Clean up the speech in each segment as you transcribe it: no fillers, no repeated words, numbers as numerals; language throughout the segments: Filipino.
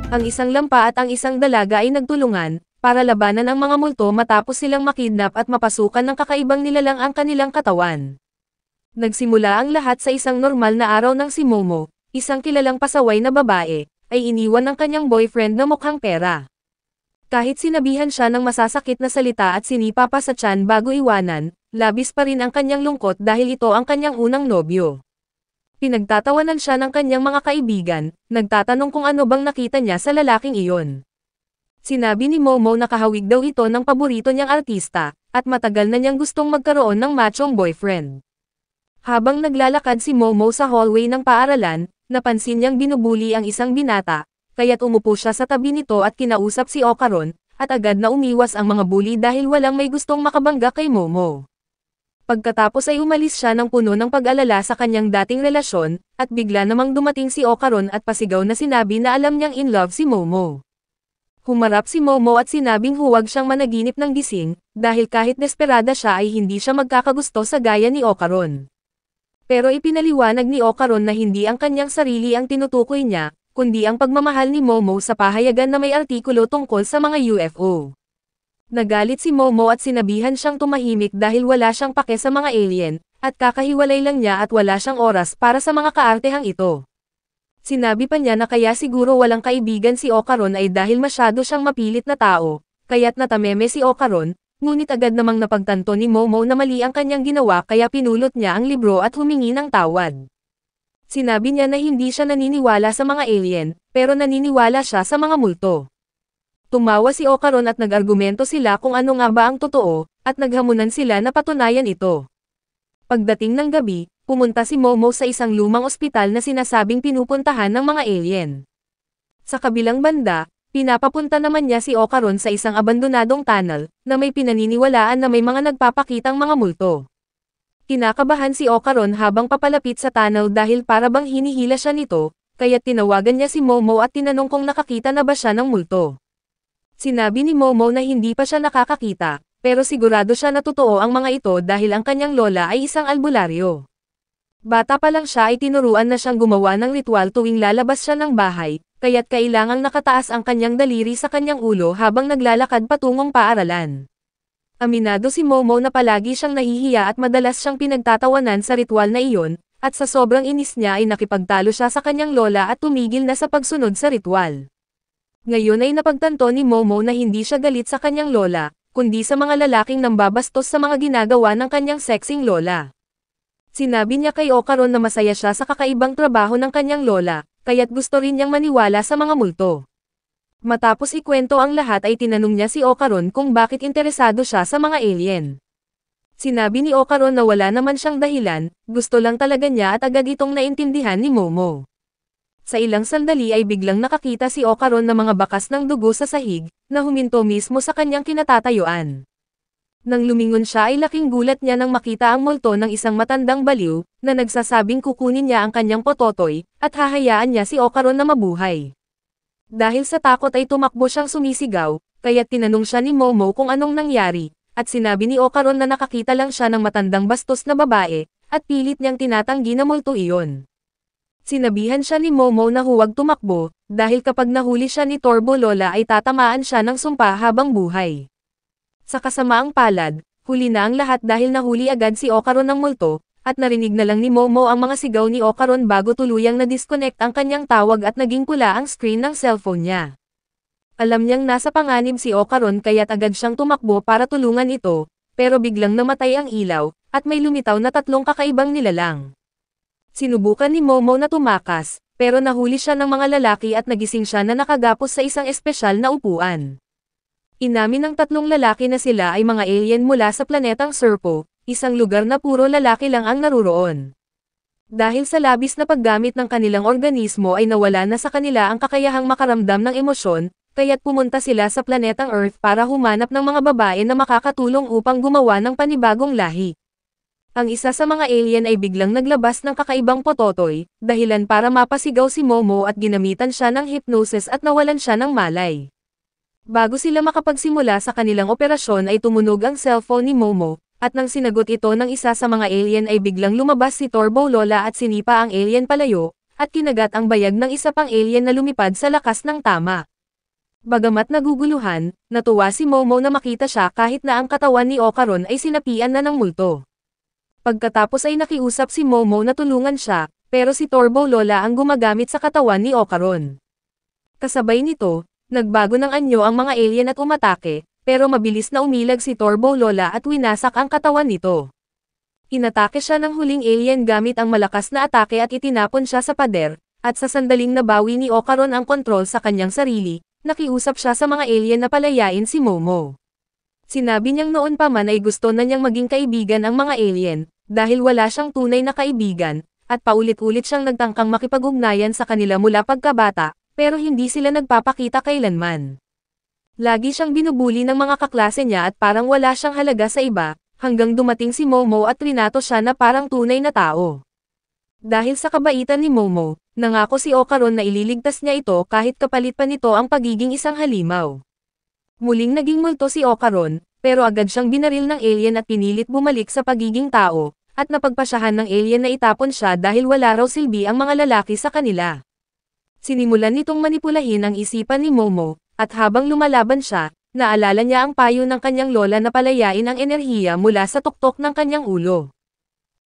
Ang isang lampa at ang isang dalaga ay nagtulungan, para labanan ang mga multo matapos silang makidnap at mapasukan ng kakaibang nilalang ang kanilang katawan. Nagsimula ang lahat sa isang normal na araw ng si Momo, isang kilalang pasaway na babae, ay iniwan ng kanyang boyfriend na mukhang pera. Kahit sinabihan siya ng masasakit na salita at sinipa pa sa tiyan bago iwanan, labis pa rin ang kanyang lungkot dahil ito ang kanyang unang nobyo. Pinagtatawanan siya ng kanyang mga kaibigan, nagtatanong kung ano bang nakita niya sa lalaking iyon. Sinabi ni Momo na kahawig daw ito ng paborito niyang artista, at matagal na niyang gustong magkaroon ng machong boyfriend. Habang naglalakad si Momo sa hallway ng paaralan, napansin niyang binubuli ang isang binata, kaya't umupo siya sa tabi nito at kinausap si Okaron, at agad na umiwas ang mga bully dahil walang may gustong makabangga kay Momo. Pagkatapos ay umalis siya ng puno ng pag-alala sa kanyang dating relasyon, at bigla namang dumating si Okaron at pasigaw na sinabi na alam niyang in love si Momo. Humarap si Momo at sinabing huwag siyang managinip ng gising, dahil kahit desperada siya ay hindi siya magkakagusto sa gaya ni Okaron. Pero ipinaliwanag ni Okaron na hindi ang kanyang sarili ang tinutukoy niya, kundi ang pagmamahal ni Momo sa pahayagan na may artikulo tungkol sa mga UFO. Nagalit si Momo at sinabihan siyang tumahimik dahil wala siyang pake sa mga alien, at kakahiwalay lang niya at wala siyang oras para sa mga kaartehang ito. Sinabi pa niya na kaya siguro walang kaibigan si Okaron ay dahil masyado siyang mapilit na tao, kaya't natameme si Okaron, ngunit agad namang napagtanto ni Momo na mali ang kanyang ginawa kaya pinulot niya ang libro at humingi ng tawad. Sinabi niya na hindi siya naniniwala sa mga alien, pero naniniwala siya sa mga multo. Tumawa si Okaron at nag-argumento sila kung ano nga ba ang totoo, at naghamunan sila na patunayan ito. Pagdating ng gabi, pumunta si Momo sa isang lumang ospital na sinasabing pinupuntahan ng mga alien. Sa kabilang banda, pinapapunta naman niya si Okaron sa isang abandonadong tunnel, na may pinaniniwalaan na may mga nagpapakitang mga multo. Kinakabahan si Okaron habang papalapit sa tunnel dahil para bang hinihila siya nito, kaya't tinawagan niya si Momo at tinanong kung nakakita na ba siya ng multo. Sinabi ni Momo na hindi pa siya nakakakita, pero sigurado siya na totoo ang mga ito dahil ang kanyang lola ay isang albularyo. Bata pa lang siya ay tinuruan na siyang gumawa ng ritual tuwing lalabas siya ng bahay, kaya't kailangang nakataas ang kanyang daliri sa kanyang ulo habang naglalakad patungong paaralan. Aminado si Momo na palagi siyang nahihiya at madalas siyang pinagtatawanan sa ritual na iyon, at sa sobrang inis niya ay nakipagtalo siya sa kanyang lola at tumigil na sa pagsunod sa ritual. Ngayon ay napagtanto ni Momo na hindi siya galit sa kanyang lola, kundi sa mga lalaking nambabastos sa mga ginagawa ng kanyang sexing lola. Sinabi niya kay Okaron na masaya siya sa kakaibang trabaho ng kanyang lola, kaya't gusto rin niyang maniwala sa mga multo. Matapos ikwento ang lahat ay tinanong niya si Okaron kung bakit interesado siya sa mga alien. Sinabi ni Okaron na wala naman siyang dahilan, gusto lang talaga niya at agad itong naintindihan ni Momo. Sa ilang sandali ay biglang nakakita si Okaron na mga bakas ng dugo sa sahig, na huminto mismo sa kanyang kinatatayuan. Nang lumingon siya ay laking gulat niya nang makita ang multo ng isang matandang baliw, na nagsasabing kukunin niya ang kanyang pototoy, at hahayaan niya si Okaron na mabuhay. Dahil sa takot ay tumakbo siyang sumisigaw, kaya't tinanong siya ni Momo kung anong nangyari, at sinabi ni Okaron na nakakita lang siya ng matandang bastos na babae, at pilit niyang tinatanggi na multo iyon. Sinabihan siya ni Momo na huwag tumakbo, dahil kapag nahuli siya ni Torbo Lola ay tatamaan siya ng sumpa habang buhay. Sa kasamaang palad, huli na ang lahat dahil nahuli agad si Okaron ng multo, at narinig na lang ni Momo ang mga sigaw ni Okaron bago tuluyang na-disconnect ang kanyang tawag at naging pula ang screen ng cellphone niya. Alam niyang nasa panganib si Okaron kaya't agad siyang tumakbo para tulungan ito, pero biglang namatay ang ilaw, at may lumitaw na tatlong kakaibang nilalang. Sinubukan ni Momo na tumakas, pero nahuli siya ng mga lalaki at nagising siya na nakagapos sa isang espesyal na upuan. Inamin ng tatlong lalaki na sila ay mga alien mula sa planetang Serpo, isang lugar na puro lalaki lang ang naruroon. Dahil sa labis na paggamit ng kanilang organismo ay nawala na sa kanila ang kakayahang makaramdam ng emosyon, kaya't pumunta sila sa planetang Earth para humanap ng mga babae na makakatulong upang gumawa ng panibagong lahi. Ang isa sa mga alien ay biglang naglabas ng kakaibang pototoy, dahilan para mapasigaw si Momo at ginamitan siya ng hypnosis at nawalan siya ng malay. Bago sila makapagsimula sa kanilang operasyon ay tumunog ang cellphone ni Momo, at nang sinagot ito ng isa sa mga alien ay biglang lumabas si Torbo Lola at sinipa ang alien palayo, at kinagat ang bayag ng isa pang alien na lumipad sa lakas ng tama. Bagamat naguguluhan, natuwa si Momo na makita siya kahit na ang katawan ni Ocaron ay sinapian na ng multo. Pagkatapos ay nakiusap si Momo na tulungan siya, pero si Turbo Lola ang gumagamit sa katawan ni Ocaron. Kasabay nito, nagbago ng anyo ang mga alien at umatake, pero mabilis na umilag si Turbo Lola at winasak ang katawan nito. Inatake siya ng huling alien gamit ang malakas na atake at itinapon siya sa pader, at sa sandaling nabawi ni Ocaron ang kontrol sa kanyang sarili, nakiusap siya sa mga alien na palayain si Momo. Sinabi niyang noon pa man ay gusto na niyang maging kaibigan ang mga alien, dahil wala siyang tunay na kaibigan, at paulit-ulit siyang nagtangkang makipag-ugnayan sa kanila mula pagkabata, pero hindi sila nagpapakita kailanman. Lagi siyang binubuli ng mga kaklase niya at parang wala siyang halaga sa iba, hanggang dumating si Momo at trinato siya na parang tunay na tao. Dahil sa kabaitan ni Momo, nangako si Ocaron na ililigtas niya ito kahit kapalit pa nito ang pagiging isang halimaw. Muling naging multo si Ocaron, pero agad siyang binaril ng alien at pinilit bumalik sa pagiging tao, at napagpasyahan ng alien na itapon siya dahil wala raw silbi ang mga lalaki sa kanila. Sinimulan nitong manipulahin ang isipan ni Momo, at habang lumalaban siya, naalala niya ang payo ng kanyang lola na palayain ang enerhiya mula sa tuktok ng kanyang ulo.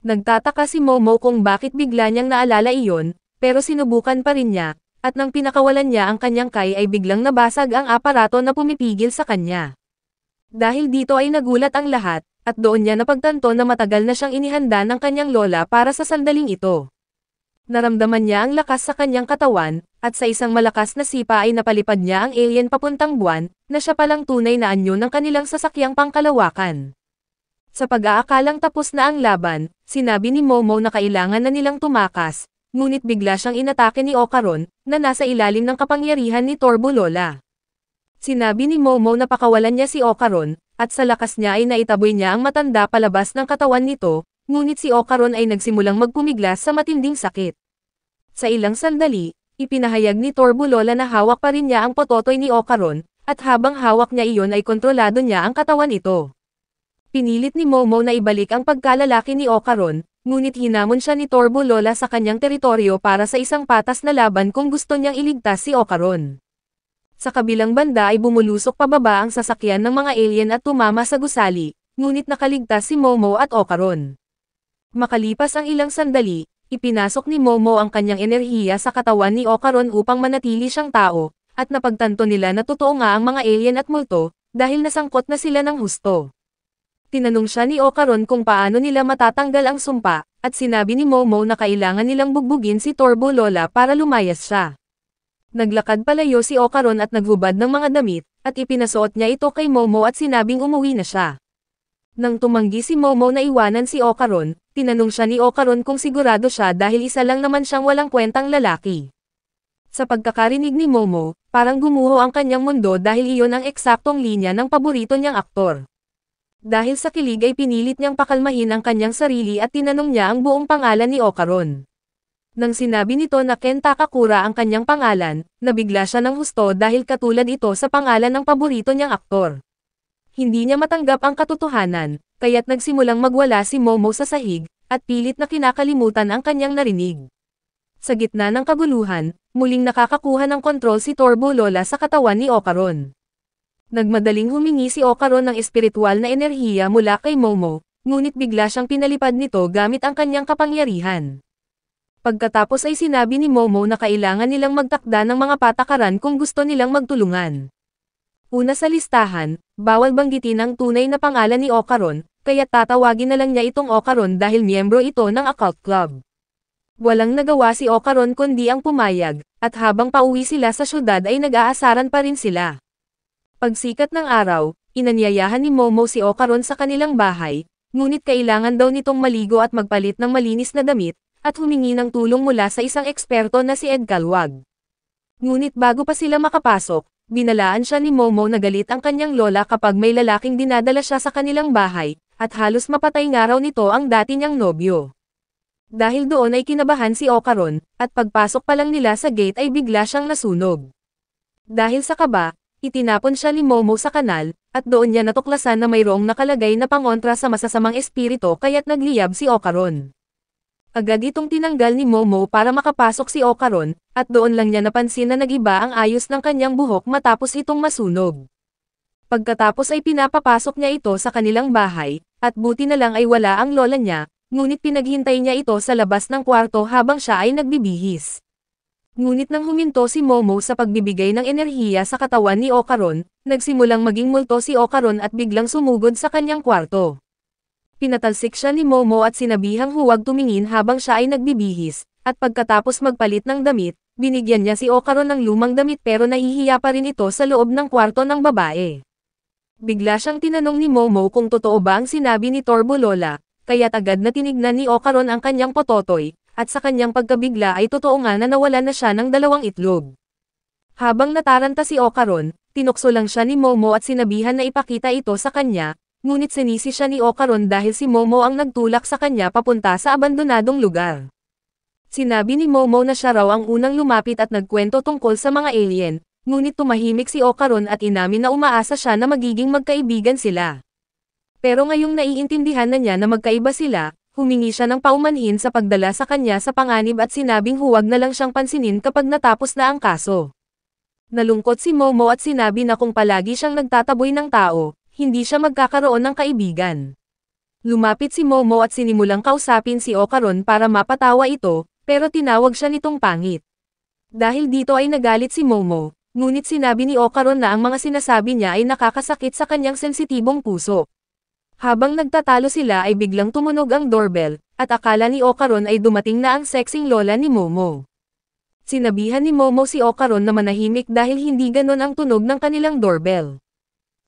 Nagtataka si Momo kung bakit bigla niyang naalala iyon, pero sinubukan pa rin niya, at nang pinakawalan niya ang kanyang kai ay biglang nabasag ang aparato na pumipigil sa kanya. Dahil dito ay nagulat ang lahat, at doon niya napagtanto na matagal na siyang inihanda ng kanyang lola para sa sandaling ito. Naramdaman niya ang lakas sa kanyang katawan, at sa isang malakas na sipa ay napalipad niya ang alien papuntang buwan, na siya palang tunay na anyo ng kanilang sasakyang pangkalawakan. Sa pag-aakalang tapos na ang laban, sinabi ni Momo na kailangan na nilang tumakas, ngunit bigla siyang inatake ni Ocaron, na nasa ilalim ng kapangyarihan ni Turbo Lola. Sinabi ni Momo na pakawalan niya si Ocaron, at sa lakas niya ay naitaboy niya ang matanda palabas ng katawan nito, ngunit si Ocaron ay nagsimulang magpumiglas sa matinding sakit. Sa ilang sandali, ipinahayag ni Turbo Lola na hawak pa rin niya ang pototoy ni Ocaron, at habang hawak niya iyon ay kontrolado niya ang katawan ito. Pinilit ni Momo na ibalik ang pagkalalaki ni Ocaron, ngunit hinamon siya ni Turbo Lola sa kanyang teritoryo para sa isang patas na laban kung gusto niyang iligtas si Ocaron. Sa kabilang banda ay bumulusok pababa ang sasakyan ng mga alien at tumama sa gusali, ngunit nakaligtas si Momo at Ocaron. Makalipas ang ilang sandali, ipinasok ni Momo ang kanyang enerhiya sa katawan ni Ocaron upang manatili siyang tao, at napagtanto nila na totoo nga ang mga alien at multo, dahil nasangkot na sila ng husto. Tinanong siya ni Ocaron kung paano nila matatanggal ang sumpa, at sinabi ni Momo na kailangan nilang bugbugin si Turbo Lola para lumayas siya. Naglakad palayo si Ocaron at naghubad ng mga damit, at ipinasuot niya ito kay Momo at sinabing umuwi na siya. Nang tumanggi si Momo na iwanan si Ocaron, tinanong siya ni Ocaron kung sigurado siya dahil isa lang naman siyang walang kwentang lalaki. Sa pagkakarinig ni Momo, parang gumuho ang kanyang mundo dahil iyon ang eksaktong linya ng paborito niyang aktor. Dahil sa kilig ay pinilit niyang pakalmahin ang kanyang sarili at tinanong niya ang buong pangalan ni Ocaron. Nang sinabi nito na Ken Takakura ang kanyang pangalan, nabigla siya ng husto dahil katulad ito sa pangalan ng paborito niyang aktor. Hindi niya matanggap ang katotohanan, kaya't nagsimulang magwala si Momo sa sahig, at pilit na kinakalimutan ang kanyang narinig. Sa gitna ng kaguluhan, muling nakakakuha ng kontrol si Turbo Lola sa katawan ni Ocaron. Nagmadaling humingi si Ocaron ng espiritual na enerhiya mula kay Momo, ngunit bigla siyang pinalipad nito gamit ang kanyang kapangyarihan. Pagkatapos ay sinabi ni Momo na kailangan nilang magtakda ng mga patakaran kung gusto nilang magtulungan. Una sa listahan, bawal banggitin ang tunay na pangalan ni Ocaron, kaya tatawagin na lang niya itong Ocaron dahil miyembro ito ng occult club. Walang nagawa si Ocaron kundi ang pumayag, at habang pauwi sila sa syudad ay nag-aasaran pa rin sila. Pagsikat ng araw, inanyayahan ni Momo si Ocaron sa kanilang bahay, ngunit kailangan daw nitong maligo at magpalit ng malinis na damit, at humingi ng tulong mula sa isang eksperto na si Ed Calwag. Ngunit bago pa sila makapasok, binalaan siya ni Momo na galit ang kanyang lola kapag may lalaking dinadala siya sa kanilang bahay, at halos mapatay nga raw nito ang dati niyang nobyo. Dahil doon ay kinabahan si Ocaron, at pagpasok pa lang nila sa gate ay bigla siyang nasunog. Dahil sa kaba, itinapon siya ni Momo sa kanal, at doon niya natuklasan na mayroong nakalagay na pangontra sa masasamang espirito kaya't nagliyab si Ocaron. Agad itong tinanggal ni Momo para makapasok si Ocaron, at doon lang niya napansin na nag-iba ang ayos ng kanyang buhok matapos itong masunog. Pagkatapos ay pinapapasok niya ito sa kanilang bahay, at buti na lang ay wala ang lola niya, ngunit pinaghintay niya ito sa labas ng kwarto habang siya ay nagbibihis. Ngunit nang huminto si Momo sa pagbibigay ng enerhiya sa katawan ni Ocaron, nagsimulang maging multo si Ocaron at biglang sumugod sa kanyang kwarto. Pinatalsik siya ni Momo at sinabihang huwag tumingin habang siya ay nagbibihis, at pagkatapos magpalit ng damit, binigyan niya si Ocaron ng lumang damit pero nahihiya pa rin ito sa loob ng kwarto ng babae. Bigla siyang tinanong ni Momo kung totoo ba ang sinabi ni Turbo Lola, kaya't agad na tinignan ni Ocaron ang kanyang pototoy, at sa kanyang pagkabigla ay totoo nga na nawalan na siya ng 2 itlog. Habang nataranta si Ocaron, tinukso lang siya ni Momo at sinabihan na ipakita ito sa kanya, ngunit sinisi siya ni Ocaron dahil si Momo ang nagtulak sa kanya papunta sa abandonadong lugar. Sinabi ni Momo na siya raw ang unang lumapit at nagkwento tungkol sa mga alien, ngunit tumahimik si Ocaron at inamin na umaasa siya na magiging magkaibigan sila. Pero ngayong naiintindihan na niya na magkaiba sila, humingi siya ng paumanhin sa pagdala sa kanya sa panganib at sinabing huwag na lang siyang pansinin kapag natapos na ang kaso. Nalungkot si Momo at sinabi na kung palagi siyang nagtataboy ng tao, hindi siya magkakaroon ng kaibigan. Lumapit si Momo at sinimulang kausapin si Ocaron para mapatawa ito, pero tinawag siya nitong pangit. Dahil dito ay nagalit si Momo, ngunit sinabi ni Ocaron na ang mga sinasabi niya ay nakakasakit sa kanyang sensitibong puso. Habang nagtatalo sila ay biglang tumunog ang doorbell, at akala ni Ocaron ay dumating na ang sexing lola ni Momo. Sinabihan ni Momo si Ocaron na manahimik dahil hindi ganon ang tunog ng kanilang doorbell.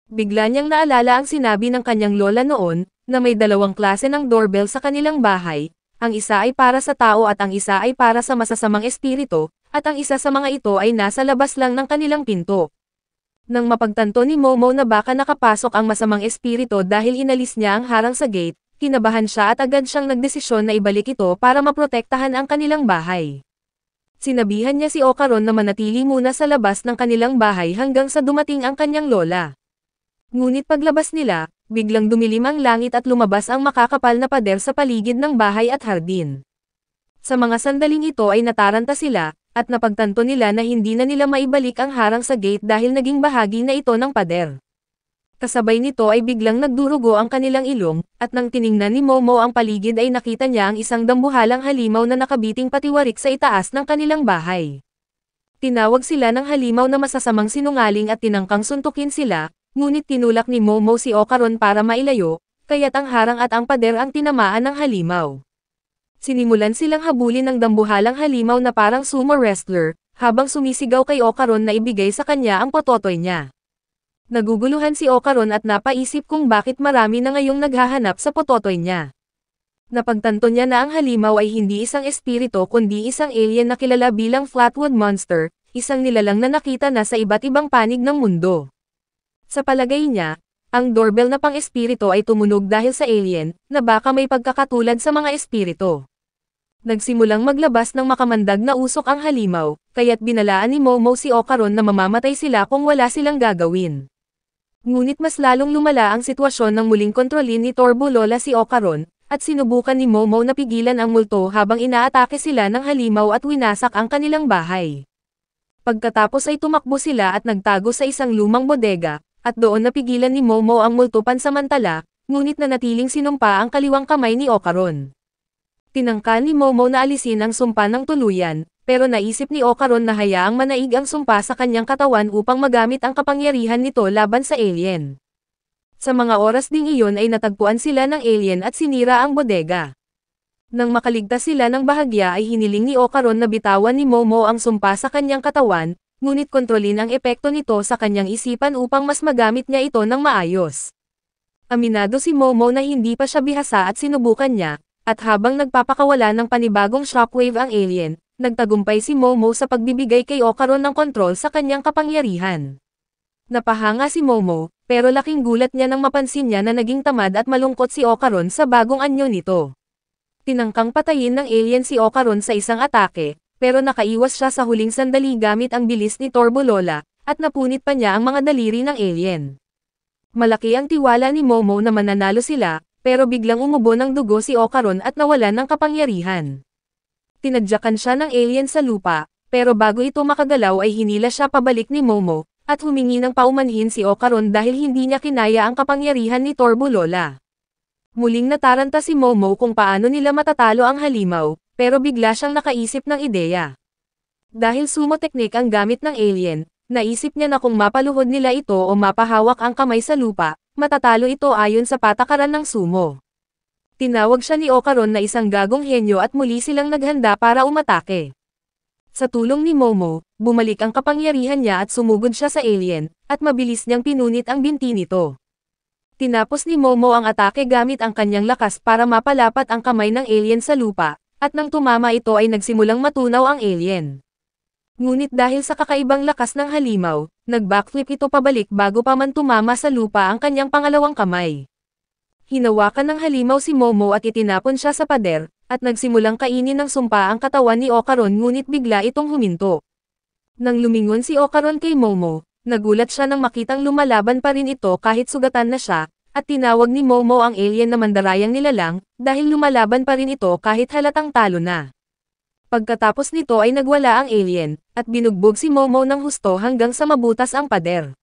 Bigla niyang naalala ang sinabi ng kanyang lola noon, na may 2 klase ng doorbell sa kanilang bahay, ang isa ay para sa tao at ang isa ay para sa masasamang espiritu, at ang isa sa mga ito ay nasa labas lang ng kanilang pinto. Nang mapagtanto ni Momo na baka nakapasok ang masamang espiritu dahil inalis niya ang harang sa gate, kinabahan siya at agad siyang nagdesisyon na ibalik ito para maprotektahan ang kanilang bahay. Sinabihan niya si Ocaron na manatili muna sa labas ng kanilang bahay hanggang sa dumating ang kanyang lola. Ngunit paglabas nila, biglang dumilim ang langit at lumabas ang makakapal na pader sa paligid ng bahay at hardin. Sa mga sandaling ito ay nataranta sila, at napagtanto nila na hindi na nila maibalik ang harang sa gate dahil naging bahagi na ito ng pader. Kasabay nito ay biglang nagdurugo ang kanilang ilong, at nang tiningnan ni Momo ang paligid ay nakita niya ang isang dambuhalang halimaw na nakabiting patiwarik sa itaas ng kanilang bahay. Tinawag sila ng halimaw na masasamang sinungaling at tinangkang suntukin sila, ngunit tinulak ni Momo si Ocaron para mailayo, kaya't ang harang at ang pader ang tinamaan ng halimaw. Sinimulan silang habulin ng dambuhalang halimaw na parang sumo wrestler, habang sumisigaw kay Ocaron na ibigay sa kanya ang pototoy niya. Naguguluhan si Ocaron at napaisip kung bakit marami na ngayong naghahanap sa pototoy niya. Napagtanto niya na ang halimaw ay hindi isang espiritu kundi isang alien na kilala bilang Flatwood Monster, isang nilalang na nakita na sa iba't ibang panig ng mundo. Sa palagay niya, ang doorbell na pang-espiritu ay tumunog dahil sa alien, na baka may pagkakatulad sa mga espiritu. Nagsimulang maglabas ng makamandag na usok ang halimaw, kaya't binalaan ni Momo si Ocaron na mamamatay sila kung wala silang gagawin. Ngunit mas lalong lumala ang sitwasyon nang muling kontrolin ni Turbo Lola si Ocaron, at sinubukan ni Momo na pigilan ang multo habang inaatake sila ng halimaw at winasak ang kanilang bahay. Pagkatapos ay tumakbo sila at nagtago sa isang lumang bodega, at doon napigilan ni Momo ang multo pansamantala, ngunit nanatiling sinumpa ang kaliwang kamay ni Ocaron. Tinangka ni Momo na alisin ang sumpa ng tuluyan, pero naisip ni Ocaron na hayaang manaig ang sumpa sa kanyang katawan upang magamit ang kapangyarihan nito laban sa alien. Sa mga oras ding iyon ay natagpuan sila ng alien at sinira ang bodega. Nang makaligtas sila ng bahagya ay hiniling ni Ocaron na bitawan ni Momo ang sumpa sa kanyang katawan, ngunit kontrolin ang epekto nito sa kanyang isipan upang mas magamit niya ito ng maayos. Aminado si Momo na hindi pa siya bihasa at sinubukan niya, at habang nagpapakawala ng panibagong shockwave ang alien, nagtagumpay si Momo sa pagbibigay kay Ocaron ng kontrol sa kanyang kapangyarihan. Napahanga si Momo, pero laking gulat niya nang mapansin niya na naging tamad at malungkot si Ocaron sa bagong anyo nito. Tinangkang patayin ng alien si Ocaron sa isang atake, pero nakaiwas siya sa huling sandali gamit ang bilis ni Turbo Lola, at napunit pa niya ang mga daliri ng alien. Malaki ang tiwala ni Momo na mananalo sila, pero biglang umubo ng dugo si Ocaron at nawalan ng kapangyarihan. Tinadyakan siya ng alien sa lupa, pero bago ito makagalaw ay hinila siya pabalik ni Momo, at humingi ng paumanhin si Ocaron dahil hindi niya kinaya ang kapangyarihan ni Torbulola. Muling nataranta si Momo kung paano nila matatalo ang halimaw, pero bigla siyang nakaisip ng ideya. Dahil sumo technique ang gamit ng alien, naisip niya na kung mapaluhod nila ito o mapahawak ang kamay sa lupa, matatalo ito ayon sa patakaran ng sumo. Tinawag siya ni Ocaron na isang gagong henyo at muli silang naghanda para umatake. Sa tulong ni Momo, bumalik ang kapangyarihan niya at sumugod siya sa alien, at mabilis niyang pinunit ang binti nito. Tinapos ni Momo ang atake gamit ang kanyang lakas para mapalapat ang kamay ng alien sa lupa, at nang tumama ito ay nagsimulang matunaw ang alien. Ngunit dahil sa kakaibang lakas ng halimaw, nag-backflip ito pabalik bago pa man tumama sa lupa ang kanyang pangalawang kamay. Hinawakan ng halimaw si Momo at itinapon siya sa pader, at nagsimulang kainin ng sumpa ang katawan ni Ocaron ngunit bigla itong huminto. Nang lumingon si Ocaron kay Momo, nagulat siya nang makitang lumalaban pa rin ito kahit sugatan na siya, at tinawag ni Momo ang alien na mandarayang nilalang, dahil lumalaban pa rin ito kahit halatang talo na. Pagkatapos nito ay nagwala ang alien, at binugbog si Momo ng husto hanggang sa mabutas ang pader.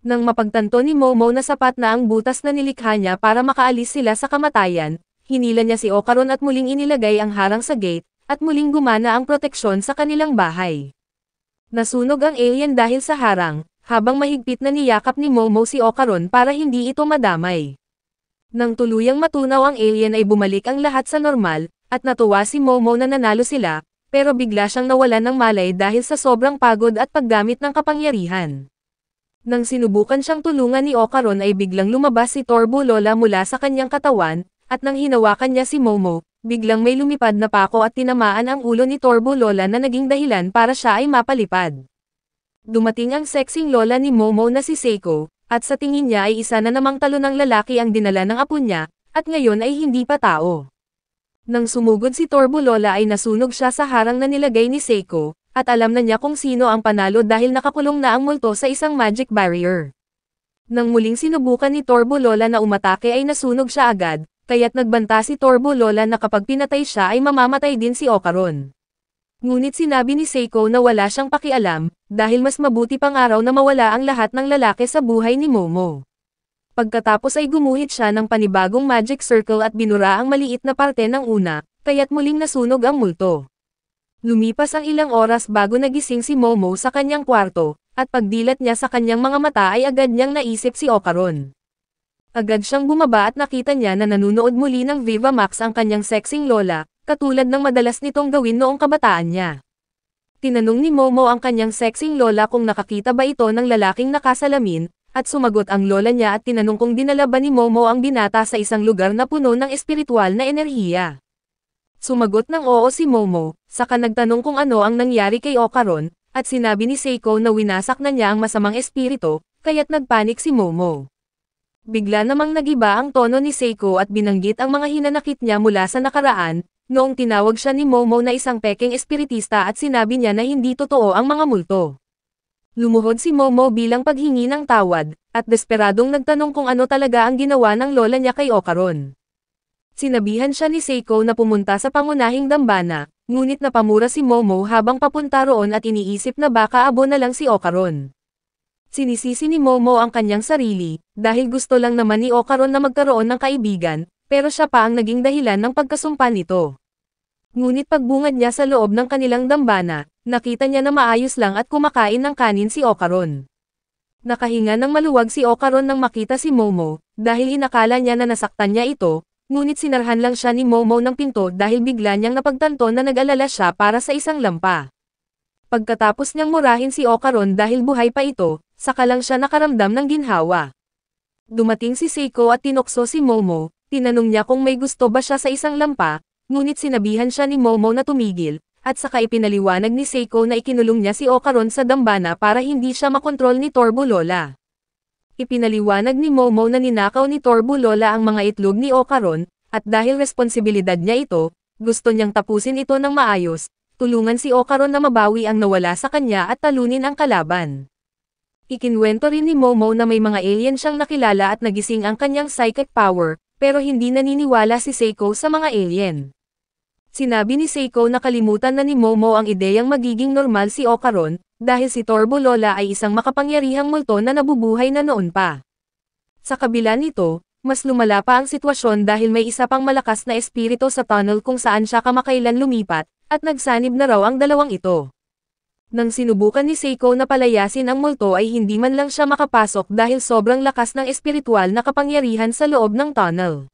Nang mapagtanto ni Momo na sapat na ang butas na nilikha niya para makaalis sila sa kamatayan, hinila niya si Ocaron at muling inilagay ang harang sa gate, at muling gumana ang proteksyon sa kanilang bahay. Nasunog ang alien dahil sa harang, habang mahigpit na niyakap ni Momo si Ocaron para hindi ito madamay. Nang tuluyang matunaw ang alien ay bumalik ang lahat sa normal, at natuwa si Momo na nanalo sila, pero bigla siyang nawalan ng malay dahil sa sobrang pagod at paggamit ng kapangyarihan. Nang sinubukan siyang tulungan ni Ocaron ay biglang lumabas si Torbulola mula sa kanyang katawan, at nang hinawakan niya si Momo, biglang may lumipad na pako at tinamaan ang ulo ni Torbulola na naging dahilan para siya ay mapalipad. Dumating ang sexing lola ni Momo na si Seiko, at sa tingin niya ay isa na namang talo ng lalaki ang dinala ng apo niya, at ngayon ay hindi pa tao. Nang sumugod si Torbulola ay nasunog siya sa harang na nilagay ni Seiko, at alam na niya kung sino ang panalo dahil nakakulong na ang multo sa isang magic barrier. Nang muling sinubukan ni Torbulola na umatake ay nasunog siya agad, kaya't nagbanta si Torbulola na kapag pinatay siya ay mamamatay din si Ocaron. Ngunit sinabi ni Seiko na wala siyang pakialam, dahil mas mabuti pang araw na mawala ang lahat ng lalaki sa buhay ni Momo. Pagkatapos ay gumuhit siya ng panibagong magic circle at binura ang maliit na parte ng una, kaya't muling nasunog ang multo. Lumipas ang ilang oras bago nagising si Momo sa kanyang kwarto, at pagdilat niya sa kanyang mga mata ay agad niyang naisip si Ocaron. Agad siyang bumaba at nakita niya na nanunood muli ng Viva Max ang kanyang sexing lola, katulad ng madalas nitong gawin noong kabataan niya. Tinanong ni Momo ang kanyang sexing lola kung nakakita ba ito ng lalaking nakasalamin, at sumagot ang lola niya at tinanong kung dinala ba ni Momo ang binata sa isang lugar na puno ng espiritual na enerhiya. Sumagot ng oo si Momo, saka nagtanong kung ano ang nangyari kay Ocaron, at sinabi ni Seiko na winasak na niya ang masamang espiritu, kaya't nagpanik si Momo. Bigla namang nagiba ang tono ni Seiko at binanggit ang mga hinanakit niya mula sa nakaraan, noong tinawag siya ni Momo na isang peking espiritista at sinabi niya na hindi totoo ang mga multo. Lumuhod si Momo bilang paghingi ng tawad, at desperadong nagtanong kung ano talaga ang ginawa ng lola niya kay Ocaron. Sinabihan siya ni Seiko na pumunta sa pangunahing dambana, ngunit napamura si Momo habang papunta roon at iniisip na baka abo na lang si Ocaron. Sinisisi ni Momo ang kanyang sarili, dahil gusto lang naman ni Ocaron na magkaroon ng kaibigan, pero siya pa ang naging dahilan ng pagkasumpa nito. Ngunit pagbungad niya sa loob ng kanilang dambana, nakita niya na maayos lang at kumakain ng kanin si Ocaron. Nakahinga ng maluwag si Ocaron nang makita si Momo, dahil inakala niya na nasaktan niya ito, ngunit sinarhan lang siya ni Momo ng pinto dahil bigla niyang napagtanto na nag-alala siya para sa isang lampa. Pagkatapos niyang murahin si Ocaron dahil buhay pa ito, saka lang siya nakaramdam ng ginhawa. Dumating si Seiko at tinokso si Momo, tinanong niya kung may gusto ba siya sa isang lampa, ngunit sinabihan siya ni Momo na tumigil, at saka ipinaliwanag ni Seiko na ikinulong niya si Ocaron sa dambana para hindi siya makontrol ni Torbulola. Ipinaliwanag ni Momo na ninakaw ni Torbulola ang mga itlog ni Ocaron, at dahil responsibilidad niya ito, gusto niyang tapusin ito ng maayos, tulungan si Ocaron na mabawi ang nawala sa kanya at talunin ang kalaban. Ikinwento rin ni Momo na may mga alien siyang nakilala at nagising ang kanyang psychic power, pero hindi naniniwala si Seiko sa mga alien. Sinabi ni Seiko na kalimutan na ni Momo ang ideyang magiging normal si Ocaron, dahil si Turbo Lola ay isang makapangyarihang multo na nabubuhay na noon pa. Sa kabila nito, mas lumala pa ang sitwasyon dahil may isa pang malakas na espiritu sa tunnel kung saan siya kamakailan lumipat, at nagsanib na raw ang dalawang ito. Nang sinubukan ni Seiko na palayasin ang multo ay hindi man lang siya makapasok dahil sobrang lakas ng espiritual na kapangyarihan sa loob ng tunnel.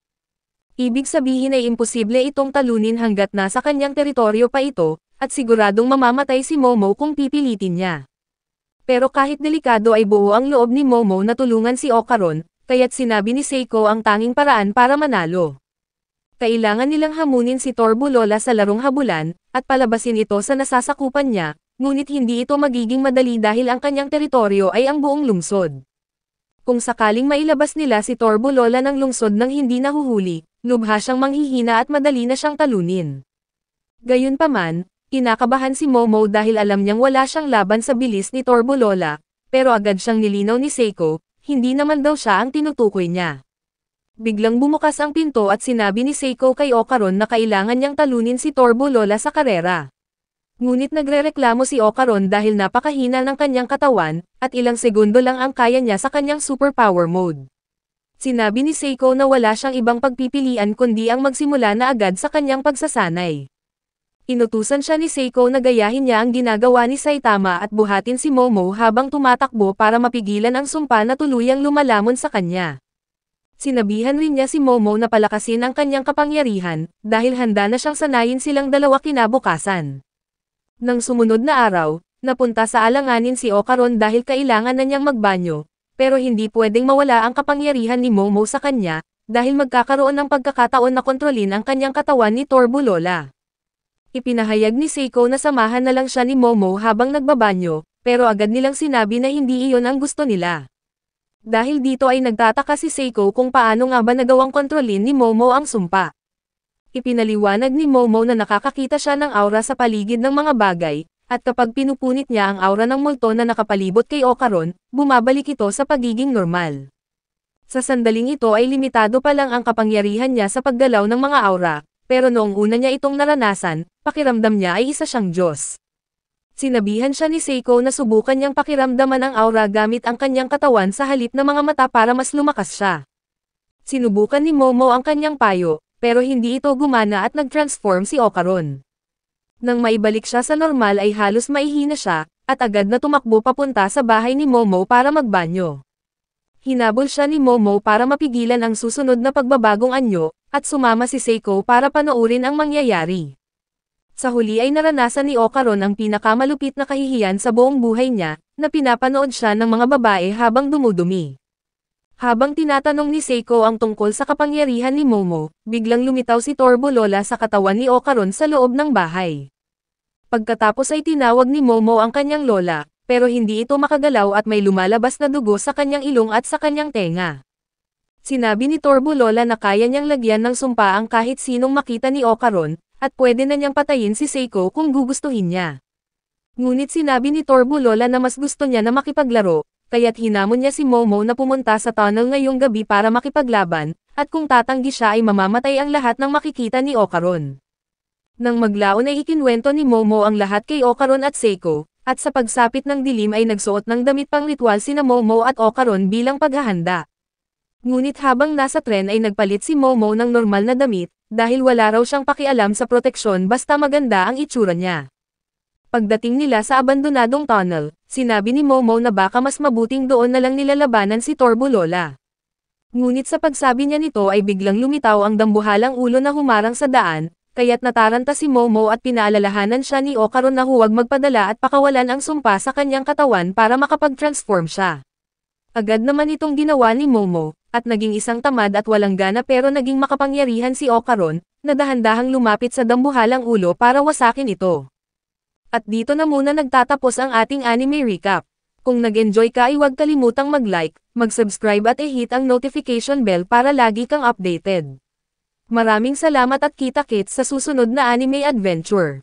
Ibig sabihin ay imposible itong talunin hanggat nasa kanyang teritoryo pa ito, at siguradong mamamatay si Momo kung pipilitin niya. Pero kahit delikado ay buo ang loob ni Momo na tulungan si Ocaron, kaya't sinabi ni Seiko ang tanging paraan para manalo. Kailangan nilang hamunin si Turbo Lola sa larong habulan, at palabasin ito sa nasasakupan niya, ngunit hindi ito magiging madali dahil ang kanyang teritoryo ay ang buong lungsod. Kung sakaling mailabas nila si Turbo Lola ng lungsod nang hindi nahuhuli, lubha siyang manghihina at madali na siyang talunin. Gayunpaman, kinakabahan si Momo dahil alam niyang wala siyang laban sa bilis ni Turbo Lola, pero agad siyang nilinaw ni Seiko, hindi naman daw siya ang tinutukoy niya. Biglang bumukas ang pinto at sinabi ni Seiko kay Ocaron na kailangan niyang talunin si Turbo Lola sa karera. Ngunit nagrereklamo si Ocaron dahil napakahina ng kanyang katawan, at ilang segundo lang ang kaya niya sa kanyang superpower mode. Sinabi ni Seiko na wala siyang ibang pagpipilian kundi ang magsimula na agad sa kanyang pagsasanay. Inutusan siya ni Seiko na gayahin niya ang ginagawa ni Saitama at buhatin si Momo habang tumatakbo para mapigilan ang sumpa na tuluyang lumalamon sa kanya. Sinabihan rin niya si Momo na palakasin ang kanyang kapangyarihan, dahil handa na siyang sanayin silang dalawa kinabukasan. Nang sumunod na araw, napunta sa alanganin si Ocaron dahil kailangan na niyang magbanyo, pero hindi pwedeng mawala ang kapangyarihan ni Momo sa kanya, dahil magkakaroon ng pagkakataon na kontrolin ang kanyang katawan ni Turbo Lola. Ipinahayag ni Seiko na samahan na lang siya ni Momo habang nagbabanyo, pero agad nilang sinabi na hindi iyon ang gusto nila. Dahil dito ay nagtataka si Seiko kung paano nga ba nagawang kontrolin ni Momo ang sumpa. Ipinaliwanag ni Momo na nakakakita siya ng aura sa paligid ng mga bagay, at kapag pinupunit niya ang aura ng multo na nakapalibot kay Ocaron, bumabalik ito sa pagiging normal. Sa sandaling ito ay limitado pa lang ang kapangyarihan niya sa paggalaw ng mga aura, pero noong una niya itong naranasan, pakiramdam niya ay isa siyang Diyos. Sinabihan siya ni Seiko na subukan niyang pakiramdaman ang aura gamit ang kanyang katawan sa halip ng mga mata para mas lumakas siya. Sinubukan ni Momo ang kanyang payo, pero hindi ito gumana at nag-transform si Ocaron. Nang maibalik siya sa normal ay halos maihina siya, at agad na tumakbo papunta sa bahay ni Momo para magbanyo. Hinabol siya ni Momo para mapigilan ang susunod na pagbabagong anyo, at sumama si Seiko para panoorin ang mangyayari. Sa huli ay naranasan ni Ocaron ang pinakamalupit na kahihiyan sa buong buhay niya, na pinapanood siya ng mga babae habang dumudumi. Habang tinatanong ni Seiko ang tungkol sa kapangyarihan ni Momo, biglang lumitaw si Turbo Lola sa katawan ni Ocaron sa loob ng bahay. Pagkatapos ay tinawag ni Momo ang kanyang lola, pero hindi ito makagalaw at may lumalabas na dugo sa kanyang ilong at sa kanyang tenga. Sinabi ni Turbo Lola na kaya niyang lagyan ng sumpa ang kahit sinong makita ni Ocaron, at pwede na niyang patayin si Seiko kung gugustuhin niya. Ngunit sinabi ni Turbo Lola na mas gusto niya na makipaglaro, kaya't hinamon niya si Momo na pumunta sa tunnel ngayong gabi para makipaglaban, at kung tatanggi siya ay mamamatay ang lahat ng makikita ni Ocaron. Nang maglaon ay ikinwento ni Momo ang lahat kay Ocaron at Seiko, at sa pagsapit ng dilim ay nagsuot ng damit pang ritual sina Momo at Ocaron bilang paghahanda. Ngunit habang nasa tren ay nagpalit si Momo ng normal na damit, dahil wala raw siyang pakialam sa proteksyon basta maganda ang itsura niya. Pagdating nila sa abandonadong tunnel, sinabi ni Momo na baka mas mabuting doon na lang nilalabanan si Turbo Lola. Ngunit sa pagsabi niya nito ay biglang lumitaw ang dambuhalang ulo na humarang sa daan, kaya't nataranta si Momo at pinaalalahanan siya ni Ocaron na huwag magpadala at pakawalan ang sumpa sa kanyang katawan para makapag-transform siya. Agad naman itong ginawa ni Momo, at naging isang tamad at walang gana pero naging makapangyarihan si Ocaron, na dahan-dahang lumapit sa dambuhalang ulo para wasakin ito. At dito na muna nagtatapos ang ating anime recap. Kung nag-enjoy ka ay huwag kalimutang mag-like, mag-subscribe at i-hit ang notification bell para lagi kang updated. Maraming salamat at kita-kits sa susunod na anime adventure.